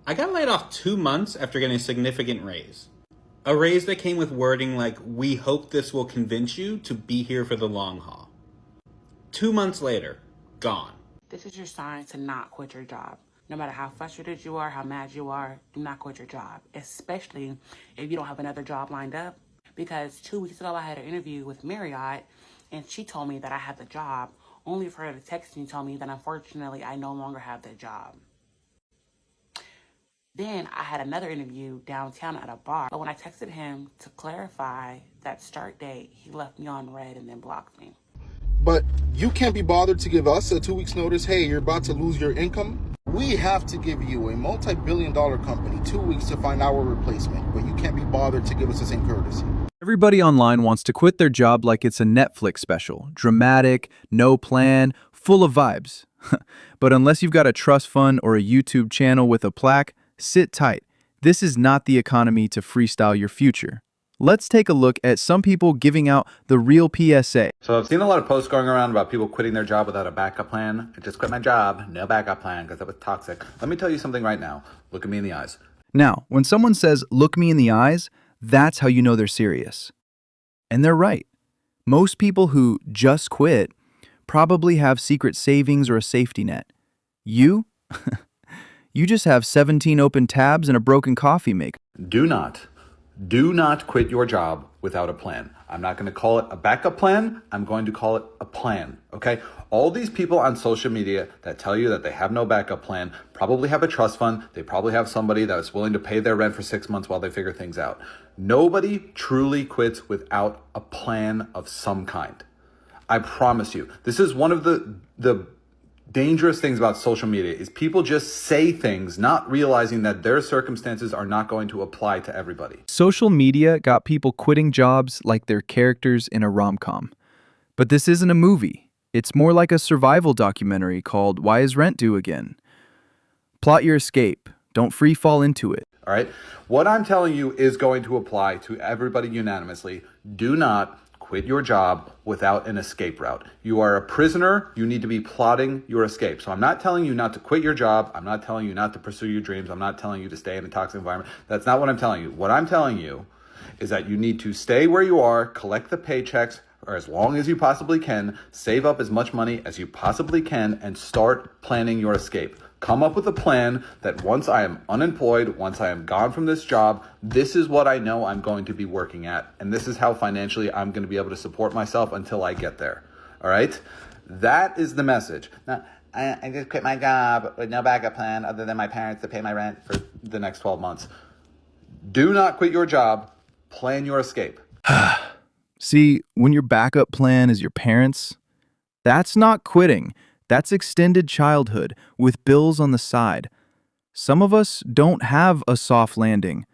I got laid off 2 months after getting a significant raise. A raise that came with wording like, "We hope this will convince you to be here for the long haul." 2 months later, gone. This is your sign to not quit your job. No matter how frustrated you are, how mad you are, do not quit your job, especially if you don't have another job lined up. Because 2 weeks ago, I had an interview with Marriott, and she told me that I had the job, only for her to text me and tell me that unfortunately I no longer have the job. Then I had another interview downtown at a bar, but when I texted him to clarify that start date, he left me on red and then blocked me. But you can't be bothered to give us a 2 weeks notice. Hey, you're about to lose your income. We have to give you, a multi-billion-dollar company, 2 weeks to find our replacement, but you can't be bothered to give us the same courtesy. Everybody online wants to quit their job like it's a Netflix special. Dramatic, no plan, full of vibes. But unless you've got a trust fund or a YouTube channel with a plaque, sit tight. This is not the economy to freestyle your future. Let's take a look at some people giving out the real PSA. So I've seen a lot of posts going around about people quitting their job without a backup plan. I just quit my job, no backup plan because it was toxic. Let me tell you something right now. Look at me in the eyes. Now, when someone says, "Look me in the eyes," that's how you know they're serious. And they're right. Most people who just quit probably have secret savings or a safety net. You? You just have 17 open tabs and a broken coffee maker. Do not quit your job without a plan. I'm not going to call it a backup plan. I'm going to call it a plan, okay? All these people on social media that tell you that they have no backup plan probably have a trust fund. They probably have somebody that's willing to pay their rent for 6 months while they figure things out. Nobody truly quits without a plan of some kind. I promise you. This is one of the dangerous things about social media is people just say things not realizing that their circumstances are not going to apply to everybody. Social media got people quitting jobs like they're characters in a rom-com. But this isn't a movie. It's more like a survival documentary called Why Is Rent Due Again? Plot your escape. Don't free fall into it. All right? What I'm telling you is going to apply to everybody unanimously. Do not quit your job without an escape route. You are a prisoner. You need to be plotting your escape. So I'm not telling you not to quit your job. I'm not telling you not to pursue your dreams. I'm not telling you to stay in a toxic environment. That's not what I'm telling you. What I'm telling you is that you need to stay where you are, collect the paychecks, or as long as you possibly can, save up as much money as you possibly can, and start planning your escape. Come up with a plan that once I am unemployed, once I am gone from this job, this is what I know I'm going to be working at. And this is how financially I'm going to be able to support myself until I get there. All right? That is the message. Now, I just quit my job with no backup plan other than my parents to pay my rent for the next 12 months. Do not quit your job. Plan your escape. See, when your backup plan is your parents, that's not quitting. That's extended childhood with bills on the side. Some of us don't have a soft landing.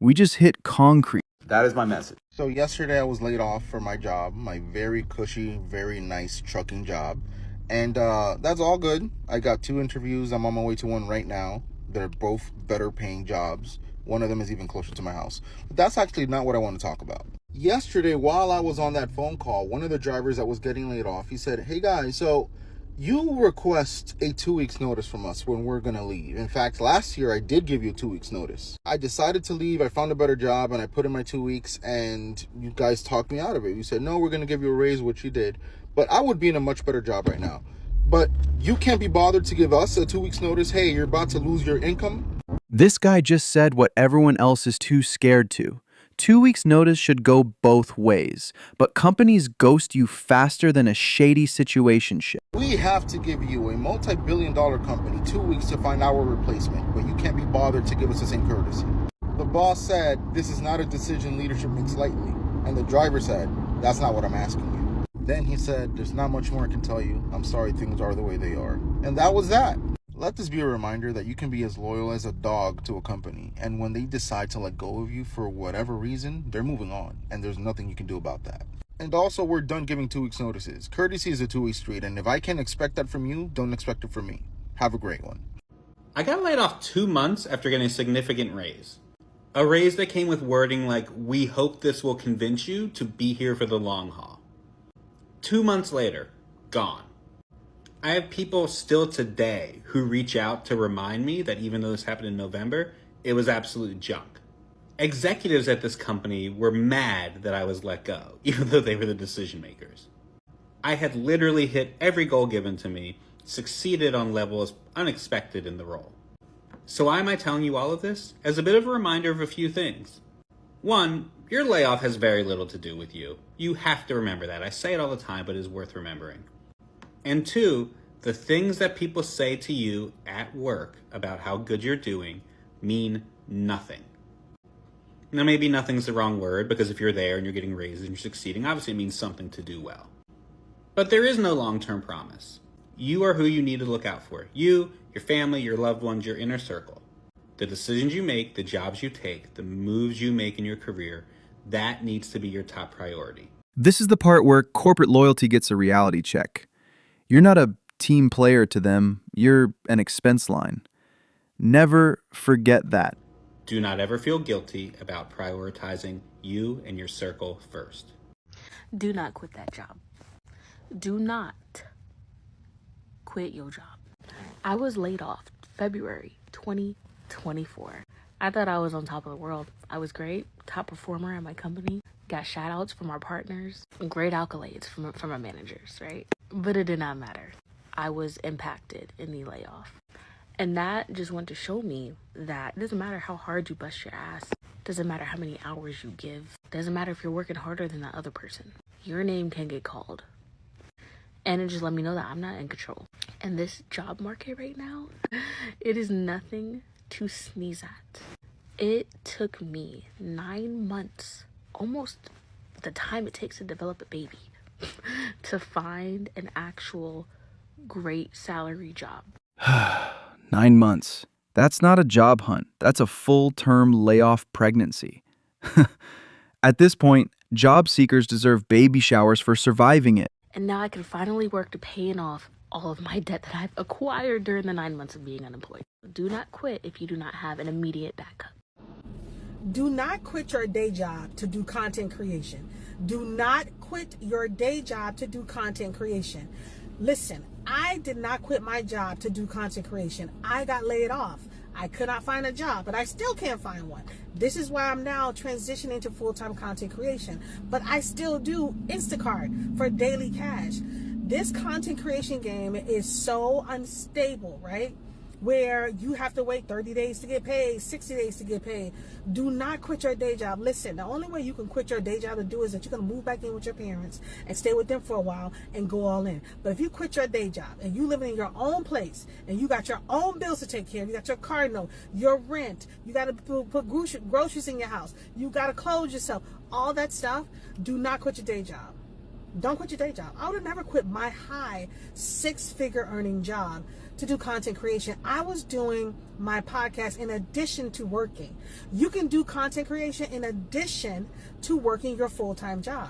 We just hit concrete. That is my message. So yesterday I was laid off for my job, my very cushy, very nice trucking job. And that's all good. I got 2 interviews. I'm on my way to one right now. They're both better paying jobs. One of them is even closer to my house. But that's actually not what I want to talk about. Yesterday, while I was on that phone call, one of the drivers that was getting laid off, he said, "Hey guys, so you request a 2 weeks notice from us when we're going to leave. In fact, last year I did give you 2 weeks notice. I decided to leave. I found a better job and I put in my 2 weeks and you guys talked me out of it. You said, no, we're going to give you a raise, which you did. But I would be in a much better job right now. But you can't be bothered to give us a 2 weeks notice. Hey, you're about to lose your income." This guy just said what everyone else is too scared to. 2 weeks notice should go both ways, but companies ghost you faster than a shady situationship. We have to give you, a multi-billion-dollar company, 2 weeks to find our replacement, but you can't be bothered to give us the same courtesy. The boss said, this is not a decision leadership makes lightly. And the driver said, that's not what I'm asking you. Then he said, there's not much more I can tell you. I'm sorry things are the way they are. And that was that. Let this be a reminder that you can be as loyal as a dog to a company, and when they decide to let go of you for whatever reason, they're moving on, and there's nothing you can do about that. And also, we're done giving 2 weeks notices. Courtesy is a two-way street, and if I can't expect that from you, don't expect it from me. Have a great one. I got laid off 2 months after getting a significant raise. A raise that came with wording like, "We hope this will convince you to be here for the long haul." 2 months later, gone. I have people still today who reach out to remind me that even though this happened in November, it was absolute junk. Executives at this company were mad that I was let go, even though they were the decision makers. I had literally hit every goal given to me, succeeded on levels unexpected in the role. So why am I telling you all of this? As a bit of a reminder of a few things. One, your layoff has very little to do with you. You have to remember that. I say it all the time, but it is worth remembering. And two, the things that people say to you at work about how good you're doing mean nothing. Now, maybe nothing's the wrong word, because if you're there and you're getting raises and you're succeeding, obviously it means something to do well. But there is no long-term promise. You are who you need to look out for. You, your family, your loved ones, your inner circle. The decisions you make, the jobs you take, the moves you make in your career, that needs to be your top priority. This is the part where corporate loyalty gets a reality check. You're not a team player to them, you're an expense line. Never forget that. Do not ever feel guilty about prioritizing you and your circle first. Do not quit that job. Do not quit your job. I was laid off February 2024. I thought I was on top of the world. I was great, top performer at my company, got shout outs from our partners, great accolades from our managers, right? But it did not matter. I was impacted in the layoff. And that just went to show me that it doesn't matter how hard you bust your ass. It doesn't matter how many hours you give. It doesn't matter if you're working harder than that other person. Your name can get called. And it just let me know that I'm not in control. And this job market right now, it is nothing to sneeze at. It took me 9 months, almost the time it takes to develop a baby, to find an actual great salary job. 9 months. That's not a job hunt. That's a full-term layoff pregnancy. At this point, job seekers deserve baby showers for surviving it. And now I can finally work to paying off all of my debt that I've acquired during the 9 months of being unemployed. Do not quit if you do not have an immediate backup. Do not quit your day job to do content creation. Do not quit your day job to do content creation. Listen, I did not quit my job to do content creation. I got laid off. I could not find a job, but I still can't find one. This is why I'm now transitioning to full-time content creation. But I still do Instacart for daily cash. This content creation game is so unstable, right? Where you have to wait 30 days to get paid, 60 days to get paid. Do not quit your day job. Listen, the only way you can quit your day job to do is that you're going to move back in with your parents and stay with them for a while and go all in. But if you quit your day job and you live in your own place and you got your own bills to take care of, you got your car note, your rent, you got to put groceries in your house, you got to clothe yourself, all that stuff, do not quit your day job. Don't quit your day job. I would have never quit my high 6-figure earning job to do content creation. I was doing my podcast in addition to working. You can do content creation in addition to working your full-time job.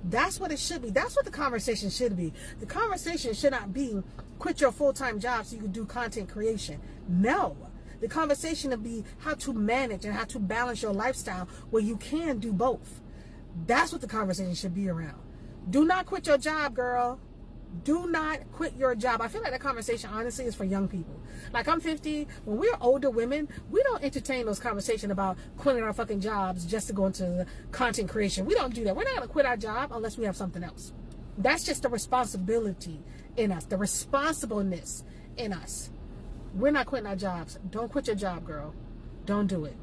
That's what it should be. That's what the conversation should be. The conversation should not be quit your full-time job so you can do content creation. No. The conversation should be how to manage and how to balance your lifestyle where you can do both. That's what the conversation should be around. Do not quit your job, girl. Do not quit your job. I feel like that conversation, honestly, is for young people. Like, I'm 50. When we're older women, we don't entertain those conversations about quitting our fucking jobs just to go into the content creation. We don't do that. We're not going to quit our job unless we have something else. That's just the responsibility in us, the responsibleness in us. We're not quitting our jobs. Don't quit your job, girl. Don't do it.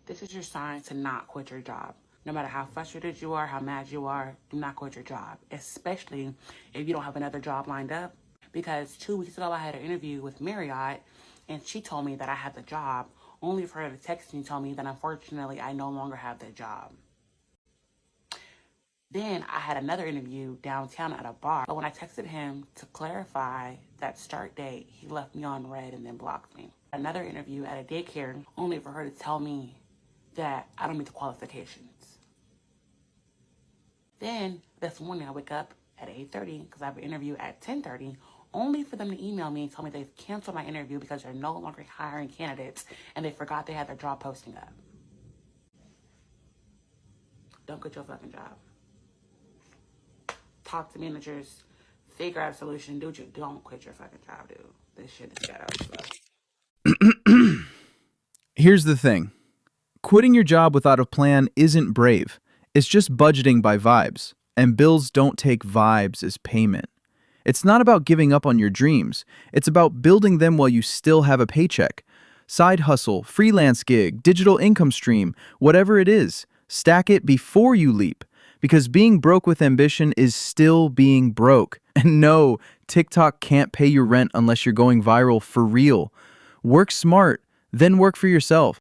This is your sign to not quit your job. No matter how frustrated you are, how mad you are, do not quit your job, especially if you don't have another job lined up. Because 2 weeks ago, I had an interview with Marriott, and she told me that I had the job, only for her to text me and tell me that unfortunately I no longer have that job. Then I had another interview downtown at a bar, but when I texted him to clarify that start date, he left me on red and then blocked me. Another interview at a daycare, only for her to tell me that I don't meet the qualifications. Then this morning I wake up at 8:30 because I have an interview at 10:30, only for them to email me and tell me they've canceled my interview because they're no longer hiring candidates and they forgot they had their job posting up. Don't quit your fucking job. Talk to managers, Figure out a solution. Dude, you don't quit your fucking job, dude. This shit is ghetto. So. Here's the thing. Quitting your job without a plan isn't brave. It's just budgeting by vibes. And bills don't take vibes as payment. It's not about giving up on your dreams. It's about building them while you still have a paycheck. Side hustle, freelance gig, digital income stream, whatever it is, stack it before you leap. Because being broke with ambition is still being broke. And no, TikTok can't pay your rent unless you're going viral for real. Work smart, then work for yourself.